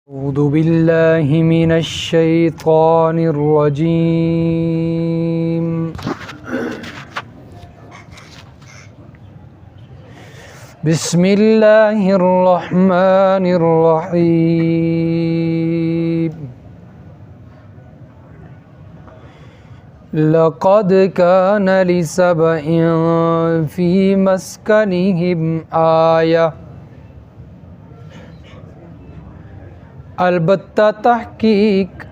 أعوذ بالله من الشيطان الرجيم. بسم الله الرحمن الرحيم. لقد كان لسبإ في مسكنهم آية. البتہ تحقیق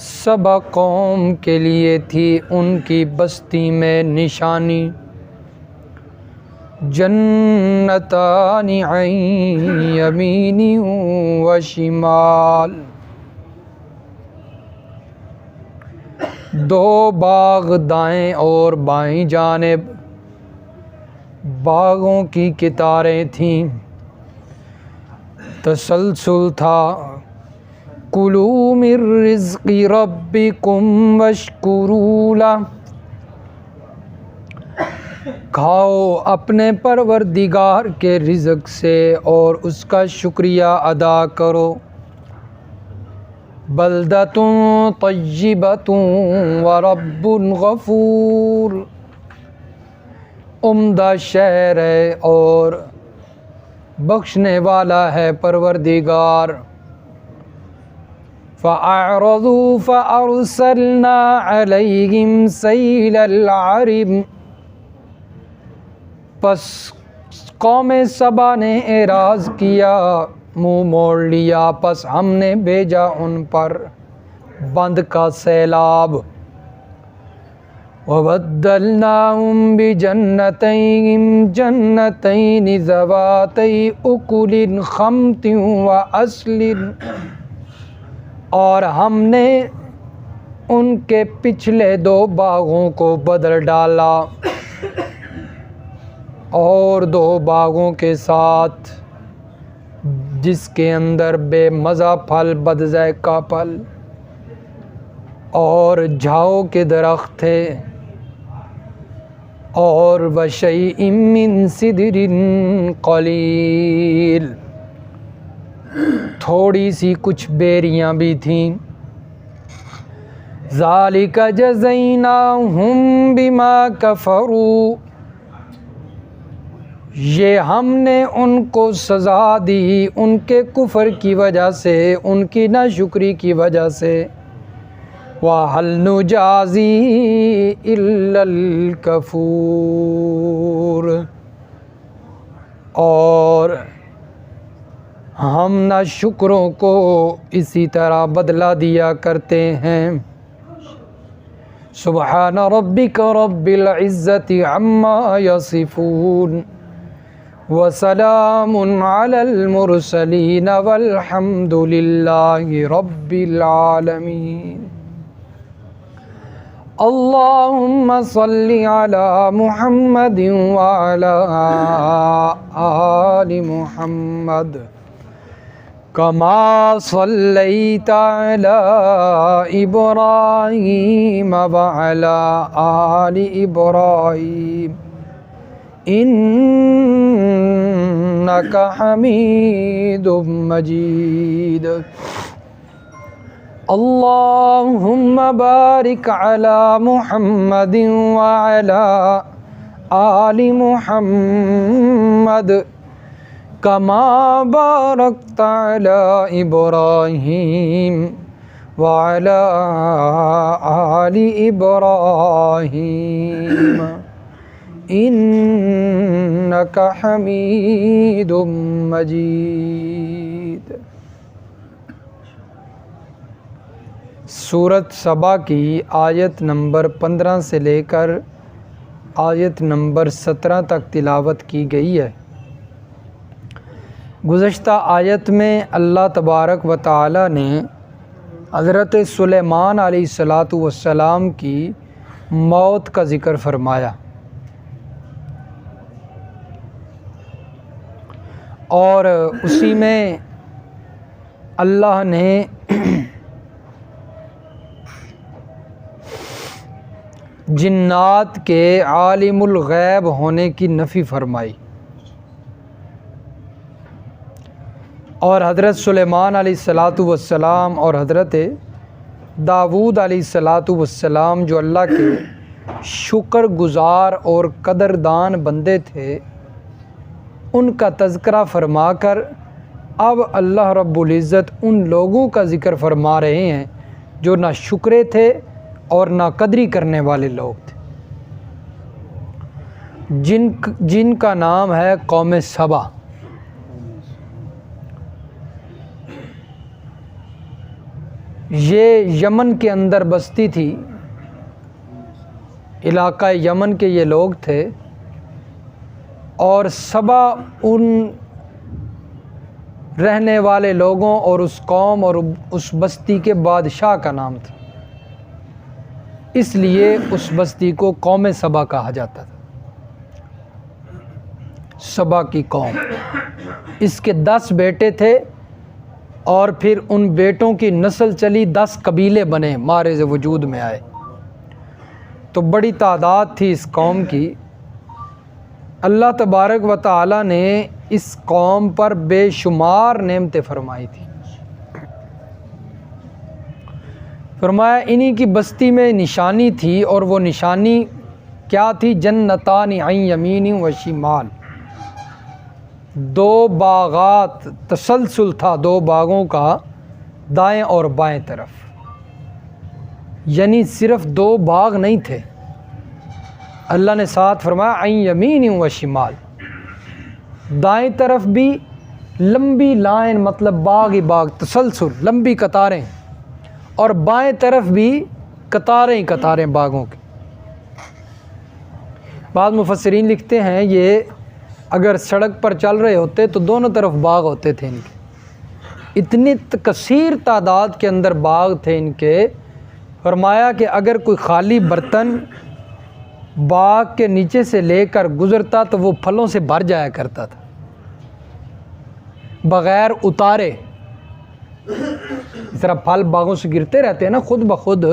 سبا قوم کے لیے تھی ان کی بستی میں نشانی. جنتان عن یمین و شمال، دو باغ دائیں اور بائیں جانب، باغوں کی قطاریں تھیں، تسلسل تھا. کلوا من رزق ربکم واشکروا لہ، کھاؤ اپنے پروردگار کے رزق سے اور اس کا شکریہ ادا کرو. بلدۃ طیبۃ ورب غفور، عمدہ شہر ہے اور بخشنے والا ہے پروردگار. فَأَعْرَضُوا فَأَرْسَلْنَا عَلَيْهِمْ سَيْلَ الْعَرِمِ، پس قوم سبا نے اعراض کیا، منہ موڑ لیا، پس ہم نے بھیجا ان پر بند کا سیلاب. وَبَدَّلْنَاهُمْ بِجَنَّتَيْهِمْ جَنَّتَيْنِ ذَوَاتَيْ أُكُلٍ خَمْطٍ وَأَصْلٍ، اور ہم نے ان کے پچھلے دو باغوں کو بدل ڈالا اور دو باغوں کے ساتھ جس کے اندر بے مزہ پھل، بد ذائقہ پھل اور جھاؤ کے درخت تھے. اور وَشَيْءٍ مِّن سِدْرٍ قَلِيلٍ، تھوڑی سی کچھ بیریاں بھی تھیں. ذَلِكَ جَزَيْنَاهُمْ بِمَا كَفَرُوا، یہ ہم نے ان کو سزا دی ان کے کفر کی وجہ سے، ان کی ناشکری کی وجہ سے. وَهَلْ نُجَازِي إِلَّا الْكَفُورَ، اور ہم ناشکروں کو اسی طرح بدلہ دیا کرتے ہیں. سبحان ربک رب العزت عما یصفون وسلام علی المرسلین والحمد للہ رب العالمین. اللہم صل علی محمد وعلی آل محمد کما صلیت علی ابراہیم وعلی آل ابراہیم انک حمید مجید. اللہم بارک علی محمد وعلی آل محمد کما بارکت علی ابراہیم وعلی آل ابراہیم انک حمید مجید. سورۃ سبا کی آیت نمبر 15 سے لے کر آیت نمبر 17 تک تلاوت کی گئی ہے. گزشتہ آیت میں اللہ تبارک و تعالی نے حضرت سلیمان علیہ السلام کی موت کا ذکر فرمایا اور اسی میں اللہ نے جنات کے عالم الغیب ہونے کی نفی فرمائی. اور حضرت سلیمان علیہ الصلاۃ والسلام اور حضرت داود علیہ الصلاۃ والسلام جو اللہ کے شکر گزار اور قدردان بندے تھے، ان کا تذکرہ فرما کر اب اللہ رب العزت ان لوگوں کا ذکر فرما رہے ہیں جو نہ شکرے تھے اور نہ قدری کرنے والے لوگ تھے، جن کا نام ہے قوم سبا۔ یہ یمن کے اندر بستی تھی، علاقہ یمن کے یہ لوگ تھے، اور سبا ان رہنے والے لوگوں اور اس قوم اور اس بستی کے بادشاہ کا نام تھا، اس لیے اس بستی کو قوم سبا کہا جاتا تھا، سبا کی قوم۔ اس کے 10 بیٹے تھے اور پھر ان بیٹوں کی نسل چلی، 10 قبیلے بنے، مارز وجود میں آئے، تو بڑی تعداد تھی اس قوم کی۔ اللہ تبارک و تعالی نے اس قوم پر بے شمار نعمتیں فرمائی تھی۔ فرمایا انہی کی بستی میں نشانی تھی، اور وہ نشانی کیا تھی؟ جنتان عن یمین و شمال، 2 باغات تسلسل تھا، 2 باغوں کا دائیں اور بائیں طرف، یعنی صرف 2 باغ نہیں تھے، اللہ نے ساتھ فرمایا عن یمین و شمال، دائیں طرف بھی لمبی لائن، مطلب باغ ہی باغ، تسلسل، لمبی قطاریں، اور بائیں طرف بھی قطاریں قطاریں باغوں کی۔ بعض مفسرین لکھتے ہیں یہ اگر سڑک پر چل رہے ہوتے تو دونوں طرف باغ ہوتے تھے ان کے، اتنی کثیر تعداد کے اندر باغ تھے ان کے۔ فرمایا کہ اگر کوئی خالی برتن باغ کے نیچے سے لے کر گزرتا تو وہ پھلوں سے بھر جایا کرتا تھا بغیر اتارے۔ اس طرح پھل باغوں سے گرتے رہتے ہیں نا خود بخود،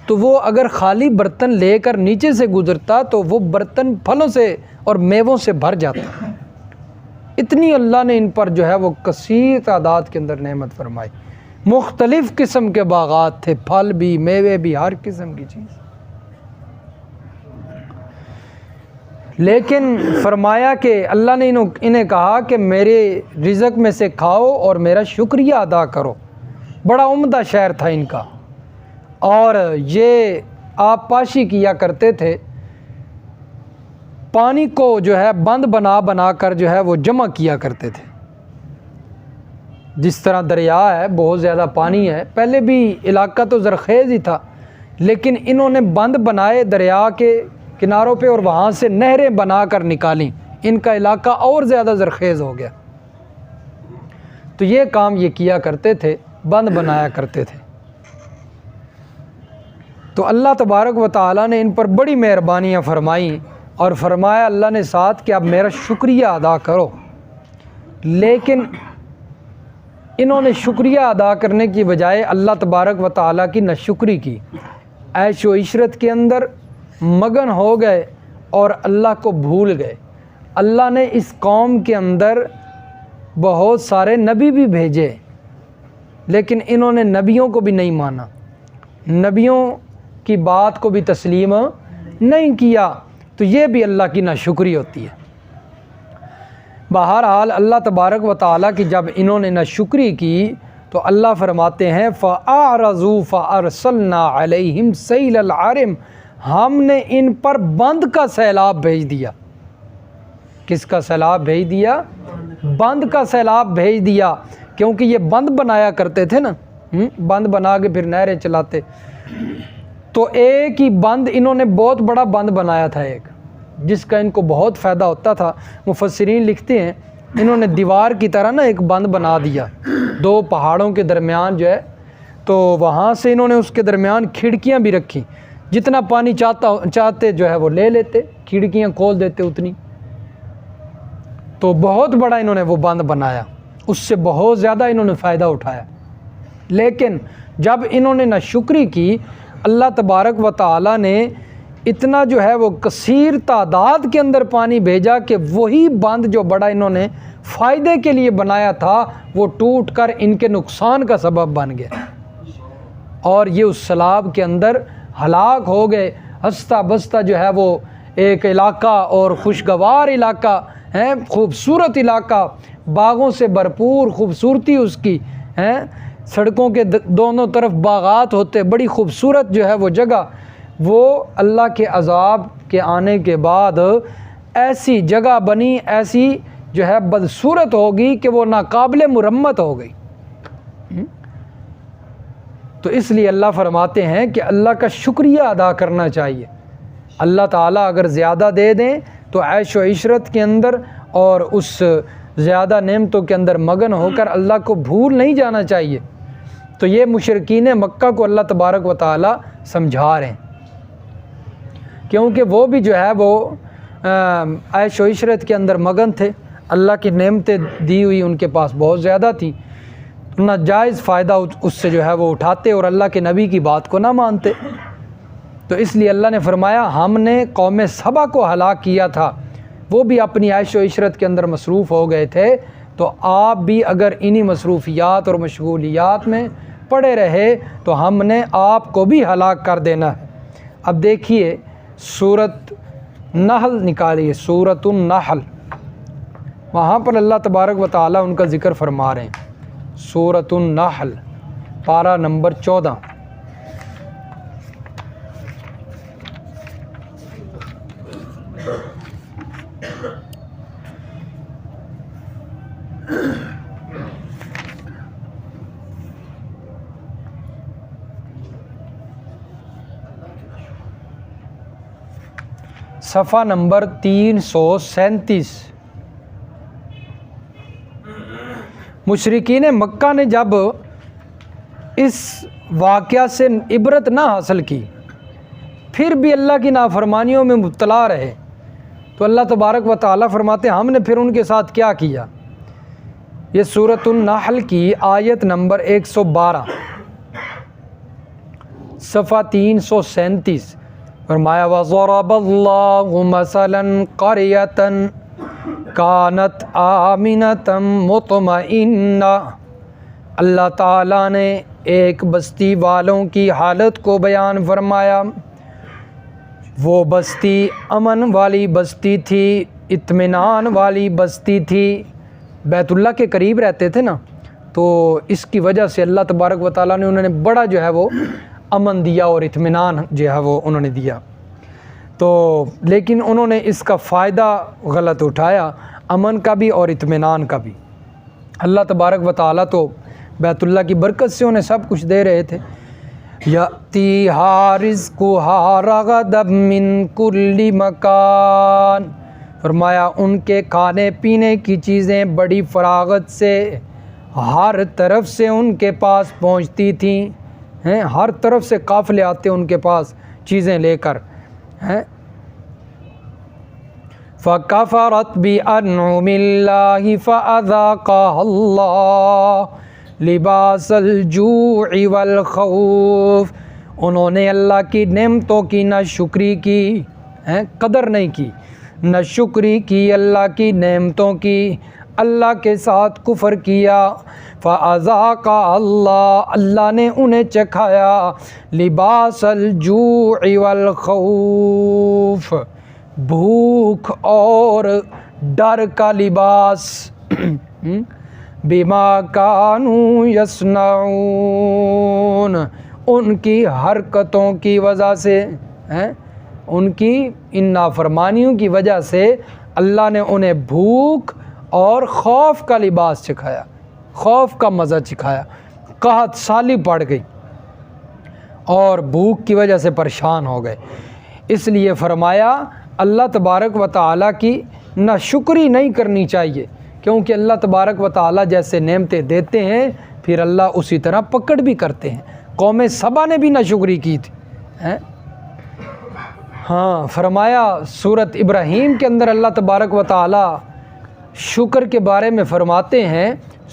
تو وہ اگر خالی برتن لے کر نیچے سے گزرتا تو وہ برتن پھلوں سے اور میووں سے بھر جاتا۔ اتنی اللہ نے ان پر جو ہے وہ کثیر تعداد کے اندر نعمت فرمائی، مختلف قسم کے باغات تھے، پھل بھی، میوے بھی، ہر قسم کی چیز۔ لیکن فرمایا کہ اللہ نے انہیں کہا کہ میرے رزق میں سے کھاؤ اور میرا شکریہ ادا کرو۔ بڑا عمدہ شہر تھا ان کا، اور یہ آپ پاشی کیا کرتے تھے، پانی کو جو ہے بند بنا بنا کر جو ہے وہ جمع کیا کرتے تھے۔ جس طرح دریا ہے، بہت زیادہ پانی ہے، پہلے بھی علاقہ تو زرخیز ہی تھا، لیکن انہوں نے بند بنائے دریا کے کناروں پہ اور وہاں سے نہریں بنا کر نکالیں، ان کا علاقہ اور زیادہ زرخیز ہو گیا۔ تو یہ کام یہ کیا کرتے تھے، بند بنایا کرتے تھے۔ تو اللہ تبارک و تعالیٰ نے ان پر بڑی مہربانیاں فرمائیں، اور فرمایا اللہ نے ساتھ کہ اب میرا شکریہ ادا کرو۔ لیکن انہوں نے شکریہ ادا کرنے کی بجائے اللہ تبارک و تعالیٰ کی ناشکری کی، عیش و عشرت کے اندر مگن ہو گئے اور اللہ کو بھول گئے۔ اللہ نے اس قوم کے اندر بہت سارے نبی بھی بھیجے، لیکن انہوں نے نبیوں کو بھی نہیں مانا، نبیوں کی بات کو بھی تسلیم نہیں کیا، تو یہ بھی اللہ کی ناشکری ہوتی ہے۔ بہرحال اللہ تبارک و تعالیٰ کی جب انہوں نے ناشکری کی تو اللہ فرماتے ہیں فَأَعْرَضُوا فَأَرْسَلْنَا عَلَيْهِمْ سَيْلَ الْعَرِمِ، ہم نے ان پر بند کا سیلاب بھیج دیا۔ کس کا سیلاب بھیج دیا؟ بند کا سیلاب بھیج دیا، کیونکہ یہ بند بنایا کرتے تھے نا، بند بنا کے پھر نہریں چلاتے، تو ایک ہی بند انہوں نے بہت بڑا بند بنایا تھا ایک، جس کا ان کو بہت فائدہ ہوتا تھا۔ مفسرین لکھتے ہیں انہوں نے دیوار کی طرح نا ایک بند بنا دیا 2 پہاڑوں کے درمیان جو ہے، تو وہاں سے انہوں نے اس کے درمیان کھڑکیاں بھی رکھی، جتنا پانی چاہتے جو ہے وہ لے لیتے، کھڑکیاں کھول دیتے اتنی۔ تو بہت بڑا انہوں نے وہ بند بنایا، اس سے بہت زیادہ انہوں نے فائدہ اٹھایا۔ لیکن جب انہوں نے ناشکری کی، اللہ تبارک و تعالیٰ نے اتنا جو ہے وہ کثیر تعداد کے اندر پانی بھیجا کہ وہی بند جو بڑا انہوں نے فائدے کے لیے بنایا تھا وہ ٹوٹ کر ان کے نقصان کا سبب بن گیا، اور یہ اس سیلاب کے اندر ہلاک ہو گئے۔ ہنستا بستا جو ہے وہ ایک علاقہ اور خوشگوار علاقہ ہے، خوبصورت علاقہ، باغوں سے بھرپور خوبصورتی اس کی ہے، سڑکوں کے دونوں طرف باغات ہوتے، بڑی خوبصورت جو ہے وہ جگہ، وہ اللہ کے عذاب کے آنے کے بعد ایسی جگہ بنی، ایسی جو ہے بدصورت ہوگی کہ وہ ناقابل مرمت ہو گئی۔ تو اس لیے اللہ فرماتے ہیں کہ اللہ کا شکریہ ادا کرنا چاہیے۔ اللہ تعالیٰ اگر زیادہ دے دیں تو عیش و عشرت کے اندر اور اس زیادہ نعمتوں کے اندر مگن ہو کر اللہ کو بھول نہیں جانا چاہیے۔ تو یہ مشرکین مکہ کو اللہ تبارک و تعالیٰ سمجھا رہے ہیں، کیونکہ وہ بھی جو ہے وہ عیش و عشرت کے اندر مگن تھے، اللہ کی نعمتیں دی ہوئی ان کے پاس بہت زیادہ تھیں، ناجائز فائدہ اس سے جو ہے وہ اٹھاتے اور اللہ کے نبی کی بات کو نہ مانتے۔ تو اس لیے اللہ نے فرمایا ہم نے قوم سبا کو ہلاک کیا تھا، وہ بھی اپنی عیش و عشرت کے اندر مصروف ہو گئے تھے، تو آپ بھی اگر انہی مصروفیات اور مشغولیات میں پڑے رہے تو ہم نے آپ کو بھی ہلاک کر دینا ہے۔ اب دیکھیے سورۃ نحل نکالیے، سورۃ النحل، وہاں پر اللہ تبارک و تعالیٰ ان کا ذکر فرما رہے ہیں۔ سورۃ النحل پارہ نمبر 14۔ صفحہ نمبر 337۔ مشرکین مکہ نے جب اس واقعہ سے عبرت نہ حاصل کی، پھر بھی اللہ کی نافرمانیوں میں مبتلا رہے، تو اللہ تبارک و تعالیٰ فرماتے ہیں ہم نے پھر ان کے ساتھ کیا کیا۔ یہ سورۃ النحل کی آیت نمبر 112، صفحہ 337، فرمایا وَضَرَبَ اللَّهُ مَثَلًا قَرْيَةً كَانَتْ آمِنَةً مُطْمَئِنَّةً، اللہ تعالیٰ نے ایک بستی والوں کی حالت کو بیان فرمایا، وہ بستی امن والی بستی تھی، اطمینان والی بستی تھی، بیت اللہ کے قریب رہتے تھے نا، تو اس کی وجہ سے اللہ تبارک و تعالیٰ نے انہوں نے بڑا جو ہے وہ امن دیا اور اطمینان جو ہے وہ انہوں نے دیا، تو لیکن انہوں نے اس کا فائدہ غلط اٹھایا، امن کا بھی اور اطمینان کا بھی۔ اللہ تبارک و تعالیٰ تو بیت اللہ کی برکت سے انہیں سب کچھ دے رہے تھے۔ یأتیہا رزقہا رغدا من کل مکان، فرمایا ان کے کھانے پینے کی چیزیں بڑی فراغت سے ہر طرف سے ان کے پاس پہنچتی تھیں، ہر طرف سے قافلے آتے ان کے پاس چیزیں لے کر۔ فَكَفَرَتْ بِأَنْعُمِ اللَّهِ فَأَذَاقَهَا اللَّهُ لِبَاسَ الْجُوعِ وَالْخَوْفِ، انہوں نے اللہ کی نعمتوں کی نہ شکری کی، قدر نہیں کی، نہ شکری کی اللہ کی نعمتوں کی، اللہ کے ساتھ کفر کیا۔ فَأَذَاقَهَا اللَّهُ، اللہ نے انہیں چکھایا، لباس الجوع والخوف، بھوک اور ڈر کا لباس، بما کانوا یصنعون، ان کی حرکتوں کی وجہ سے، ان کی ان نافرمانیوں کی وجہ سے اللہ نے انہیں بھوک اور خوف کا لباس چکھایا، خوف کا مزہ چکھایا، قحط سالی پڑ گئی اور بھوک کی وجہ سے پریشان ہو گئے۔ اس لیے فرمایا اللہ تبارک و تعالیٰ کی نہ شکری نہیں کرنی چاہیے، کیونکہ اللہ تبارک و تعالیٰ جیسے نعمتیں دیتے ہیں پھر اللہ اسی طرح پکڑ بھی کرتے ہیں۔ قوم سبا نے بھی نہ شکری کی تھی۔ فرمایا سورۃ ابراہیم کے اندر اللہ تبارک و تعالیٰ شکر کے بارے میں فرماتے ہیں،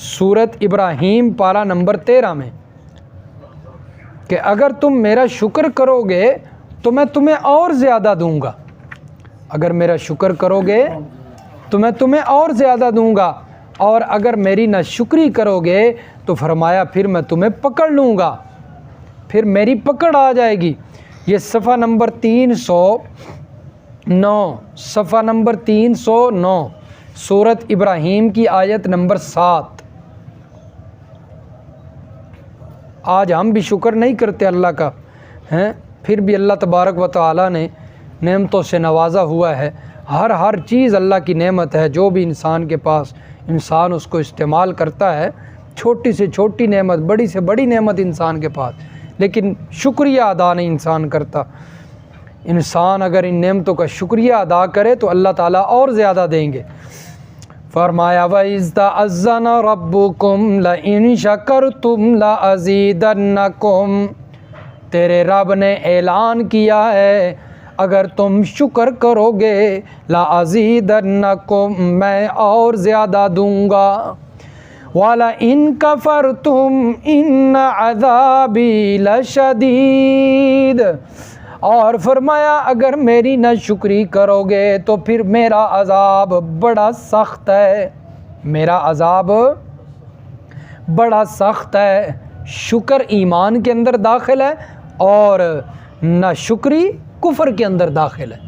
سورۃ ابراہیم پارہ نمبر 13 میں، کہ اگر تم میرا شکر کرو گے تو میں تمہیں اور زیادہ دوں گا، اگر میرا شکر کرو گے تو میں تمہیں اور زیادہ دوں گا، اور اگر میری ناشکری کرو گے تو فرمایا پھر میں تمہیں پکڑ لوں گا، پھر میری پکڑ آ جائے گی۔ یہ صفحہ نمبر 309، صفحہ نمبر 309، سورۃ ابراہیم کی آیت نمبر 7۔ آج ہم بھی شکر نہیں کرتے اللہ کا، ہیں پھر بھی اللہ تبارک و تعالیٰ نے نعمتوں سے نوازا ہوا ہے۔ ہر چیز اللہ کی نعمت ہے، جو بھی انسان کے پاس انسان اس کو استعمال کرتا ہے، چھوٹی سے چھوٹی نعمت، بڑی سے بڑی نعمت انسان کے پاس، لیکن شکریہ ادا نہیں انسان کرتا۔ انسان اگر ان نعمتوں کا شکریہ ادا کرے تو اللہ تعالیٰ اور زیادہ دیں گے۔ فرمایا وَإِذْ تَأَذَّنَ رَبُّكُمْ لَئِن شَكَرْتُمْ لَأَزِيدَنَّكُمْ، تیرے رب نے اعلان کیا ہے اگر تم شکر کرو گے لَأَزِيدَنَّكُمْ، میں اور زیادہ دوں گا، وَلَئِن كَفَرْتُمْ إِنَّ عَذَابِي لَشَدِيدٌ، اور فرمایا اگر میری ناشکری کرو گے تو پھر میرا عذاب بڑا سخت ہے، میرا عذاب بڑا سخت ہے۔ شکر ایمان کے اندر داخل ہے اور ناشکری کفر کے اندر داخل ہے،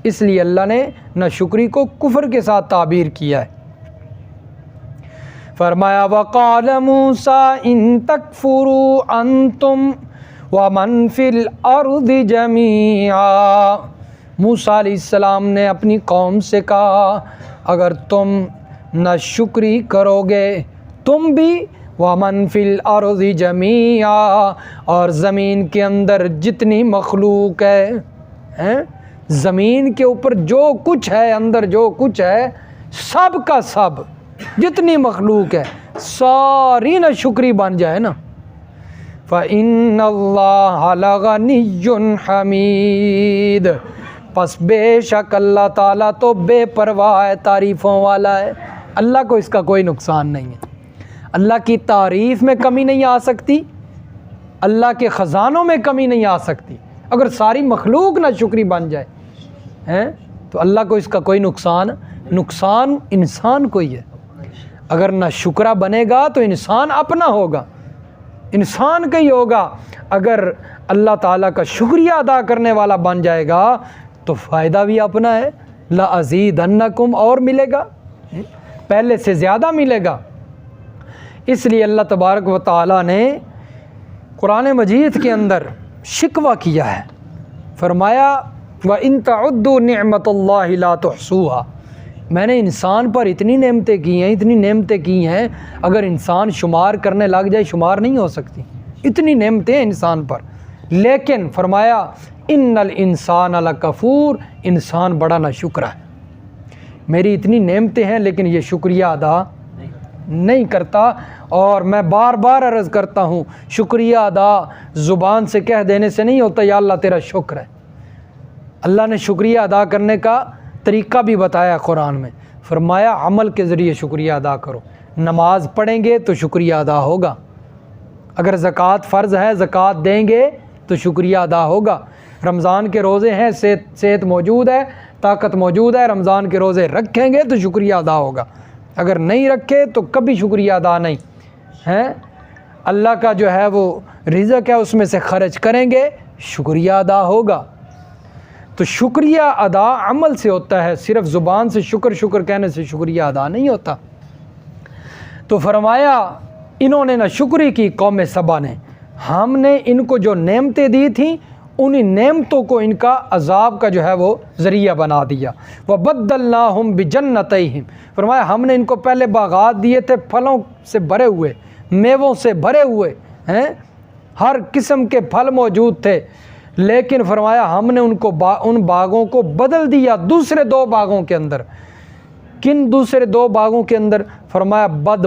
اس لیے اللہ نے ناشکری کو کفر کے ساتھ تعبیر کیا ہے۔ فرمایا وَقَالَ مُوسَىٰ إِن تَكْفُرُوا أَنْتُمْ وَمَنْ فِي الْأَرْضِ جَمِيعًا، موسیٰ علیہ السلام نے اپنی قوم سے کہا اگر تم ناشکری کرو گے، تم بھی، وَمَنْ فِي الْأَرْضِ جَمِيعًا، اور زمین کے اندر جتنی مخلوق ہے، زمین کے اوپر جو کچھ ہے، اندر جو کچھ ہے، سب کا سب، جتنی مخلوق ہے ساری ناشکری بن جائے نا، فَإِنَّ اللَّهَ لَغَنِيٌّ حَمِيدٌ، پس بے شک اللہ تعالیٰ تو بے پرواہ ہے، تعریفوں والا ہے، اللہ کو اس کا کوئی نقصان نہیں ہے، اللہ کی تعریف میں کمی نہیں آ سکتی، اللہ کے خزانوں میں کمی نہیں آ سکتی۔ اگر ساری مخلوق ناشکری بن جائے تو اللہ کو اس کا کوئی نقصان انسان کو ہی ہے۔ اگر ناشکرا بنے گا تو انسان اپنا ہوگا، انسان کا ہی ہوگا۔ اگر اللہ تعالیٰ کا شکریہ ادا کرنے والا بن جائے گا تو فائدہ بھی اپنا ہے، لَأَزِيدَنَّكُمْ، اور ملے گا، پہلے سے زیادہ ملے گا۔ اس لیے اللہ تبارک و تعالیٰ نے قرآن مجید کے اندر شکوہ کیا ہے، فرمایا وَإِن تَعُدُّوا نِعْمَةَ اللَّهِ لَا تُحْصُوهَا، میں نے انسان پر اتنی نعمتیں کی ہیں، اگر انسان شمار کرنے لگ جائے شمار نہیں ہو سکتی، اتنی نعمتیں انسان پر، لیکن فرمایا اِنَّ الْإِنسَانَ لَكَفُورٌ، انسان بڑا ناشکرا ہے، میری اتنی نعمتیں ہیں لیکن یہ شکریہ ادا نہیں کرتا۔ اور میں بار بار عرض کرتا ہوں، شکریہ ادا زبان سے کہہ دینے سے نہیں ہوتا یا اللہ تیرا شکر ہے، اللہ نے شکریہ ادا کرنے کا طریقہ بھی بتایا قرآن میں، فرمایا عمل کے ذریعے شکریہ ادا کرو، نماز پڑھیں گے تو شکریہ ادا ہوگا، اگر زکوٰۃ فرض ہے زکوٰۃ دیں گے تو شکریہ ادا ہوگا، رمضان کے روزے ہیں، صحت موجود ہے، طاقت موجود ہے، رمضان کے روزے رکھیں گے تو شکریہ ادا ہوگا، اگر نہیں رکھے تو کبھی شکریہ ادا نہیں ہے۔ اللہ کا جو ہے وہ رزق ہے، اس میں سے خرچ کریں گے شکریہ ادا ہوگا۔ تو شکریہ ادا عمل سے ہوتا ہے، صرف زبان سے شکر کہنے سے شکریہ ادا نہیں ہوتا۔ تو فرمایا انہوں نے ناشکری کی، قوم سبا نے، ہم نے ان کو جو نعمتیں دی تھیں انہی نعمتوں کو ان کا عذاب کا جو ہے وہ ذریعہ بنا دیا۔ وَبَدَّلْنَاهُمْ بِجَنَّتَيْهِمْ، فرمایا ہم نے ان کو پہلے باغات دیے تھے، پھلوں سے بھرے ہوئے، میووں سے بھرے ہوئے ہیں، ہر قسم کے پھل موجود تھے، لیکن فرمایا ہم نے ان کو ان باغوں کو بدل دیا دوسرے دو باغوں کے اندر۔ کن دوسرے دو باغوں کے اندر؟ فرمایا بد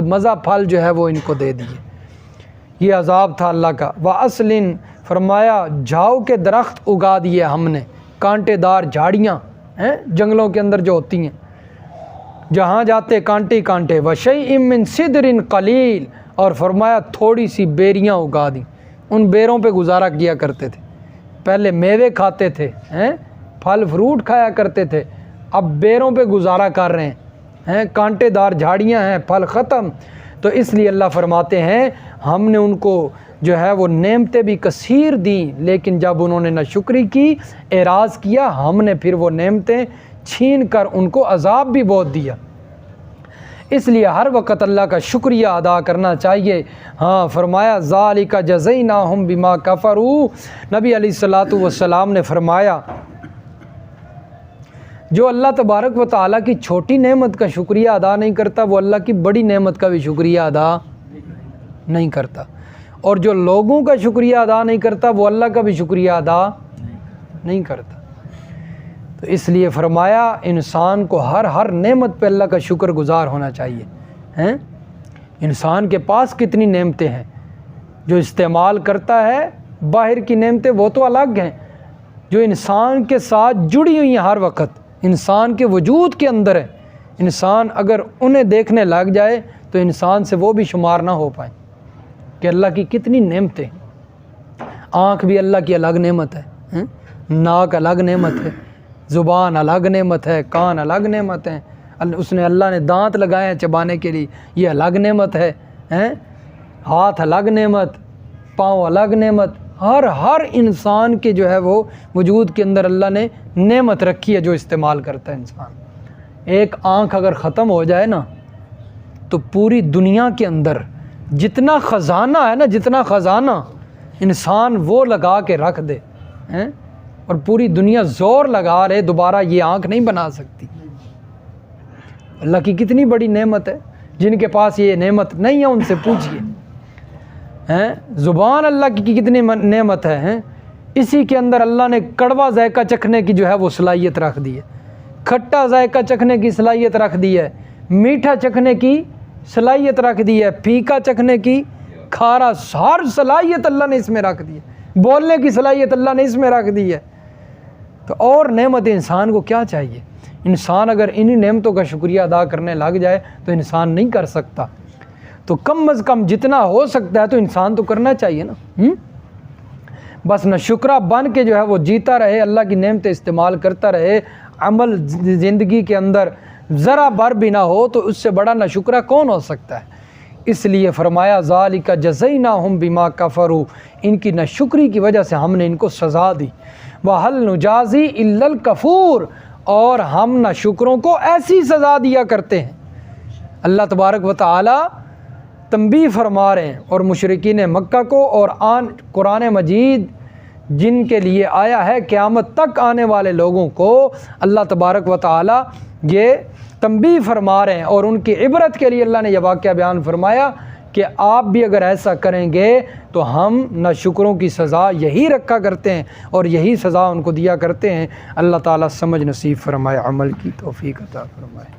مزہ پھل جو ہے وہ ان کو دے دیے، یہ عذاب تھا اللہ کا۔ وَأَصْلٍ، فرمایا جھاؤ کے درخت اگا دیے ہم نے، کانٹے دار جھاڑیاں ہیں جنگلوں کے اندر جو ہوتی ہیں، جہاں جاتے کانٹے کانٹے۔ وَشَيْءٍ مِّن سِدْرٍ قَلِيلٍ، اور فرمایا تھوڑی سی بیریاں اگا دیں، ان بیروں پہ گزارا کیا کرتے تھے۔ پہلے میوے کھاتے تھے، پھل فروٹ کھایا کرتے تھے، اب بیروں پہ گزارا کر رہے ہیں، کانٹے دار جھاڑیاں ہیں، پھل ختم۔ تو اس لیے اللہ فرماتے ہیں ہم نے ان کو جو ہے وہ نعمتیں بھی کثیر دیں، لیکن جب انہوں نے ناشکری کی، اعراض کیا، ہم نے پھر وہ نعمتیں چھین کر ان کو عذاب بھی بہت دیا۔ اس لیے ہر وقت اللہ کا شکریہ ادا کرنا چاہیے۔ ہاں فرمایا ذالک جزیناہم بما کفروا، نبی علیہ الصلاۃ والسلام نے فرمایا جو اللہ تبارک و تعالیٰ کی چھوٹی نعمت کا شکریہ ادا نہیں کرتا، وہ اللہ کی بڑی نعمت کا بھی شکریہ ادا نہیں کرتا، اور جو لوگوں کا شکریہ ادا نہیں کرتا وہ اللہ کا بھی شکریہ ادا نہیں کرتا۔ تو اس لیے فرمایا انسان کو ہر نعمت پہ اللہ کا شکر گزار ہونا چاہیے۔ انسان کے پاس کتنی نعمتیں ہیں، جو استعمال کرتا ہے باہر کی نعمتیں وہ تو الگ ہیں، جو انسان کے ساتھ جڑی ہوئی ہیں ہر وقت، انسان کے وجود کے اندر ہے، انسان اگر انہیں دیکھنے لگ جائے تو انسان سے وہ بھی شمار نہ ہو پائیں کہ اللہ کی کتنی نعمتیں۔ آنکھ بھی اللہ کی الگ نعمت ہے، ناک الگ نعمت ہے، زبان الگ نعمت ہے، کان الگ نعمت ہیں، اس نے اللہ نے دانت لگائے ہیں چبانے کے لیے، یہ الگ نعمت ہے، ہاتھ الگ نعمت، پاؤں الگ نعمت، ہر انسان کے جو ہے وہ وجود کے اندر اللہ نے نعمت رکھی ہے جو استعمال کرتا ہے انسان۔ ایک آنکھ اگر ختم ہو جائے نا تو پوری دنیا کے اندر جتنا خزانہ ہے نا، جتنا خزانہ انسان وہ لگا کے رکھ دے، اور پوری دنیا زور لگا رہے دوبارہ یہ آنکھ نہیں بنا سکتی۔ اللہ کی کتنی بڑی نعمت ہے، جن کے پاس یہ نعمت نہیں ہے ان سے پوچھئے۔ زبان اللہ کی کتنی نعمت ہے، اسی کے اندر اللہ نے کڑوا ذائقہ چکھنے کی جو ہے وہ صلاحیت رکھ دی ہے، کھٹا ذائقہ چکھنے کی صلاحیت رکھ دی ہے، میٹھا چکھنے کی صلاحیت رکھ دی ہے، پھیکا چکھنے کی، کھارا، ہر صلاحیت اللہ نے اس میں رکھ دی ہے، بولنے کی صلاحیت اللہ نے اس میں رکھ دی ہے۔ تو اور نعمت انسان کو کیا چاہیے؟ انسان اگر انہی نعمتوں کا شکریہ ادا کرنے لگ جائے تو انسان نہیں کر سکتا، تو کم از کم جتنا ہو سکتا ہے تو انسان تو کرنا چاہیے نا۔ بس نہ شکرہ بن کے جو ہے وہ جیتا رہے، اللہ کی نعمتیں استعمال کرتا رہے، عمل زندگی کے اندر ذرا بر بھی نہ ہو تو اس سے بڑا نہ شکرہ کون ہو سکتا ہے۔ اس لیے فرمایا ذالک جزیناہم بما کفروا، ان کی ناشکری کی وجہ سے ہم نے ان کو سزا دی۔ وَهَلْ نُجَازِي إِلَّا الْكَفُورَ، اور ہم ناشکروں کو ایسی سزا دیا کرتے ہیں۔ اللہ تبارک و تعالی تنبیہ فرما رہے ہیں، اور مشرکین مکہ کو اور قرآن مجید جن کے لیے آیا ہے قیامت تک آنے والے لوگوں کو اللہ تبارک و تعالی یہ تنبیہ فرما رہے ہیں، اور ان کی عبرت کے لیے اللہ نے یہ واقعہ بیان فرمایا کہ آپ بھی اگر ایسا کریں گے تو ہم ناشکروں کی سزا یہی رکھا کرتے ہیں اور یہی سزا ان کو دیا کرتے ہیں۔ اللہ تعالیٰ سمجھ نصیب فرمائے، عمل کی توفیق عطا فرمائے۔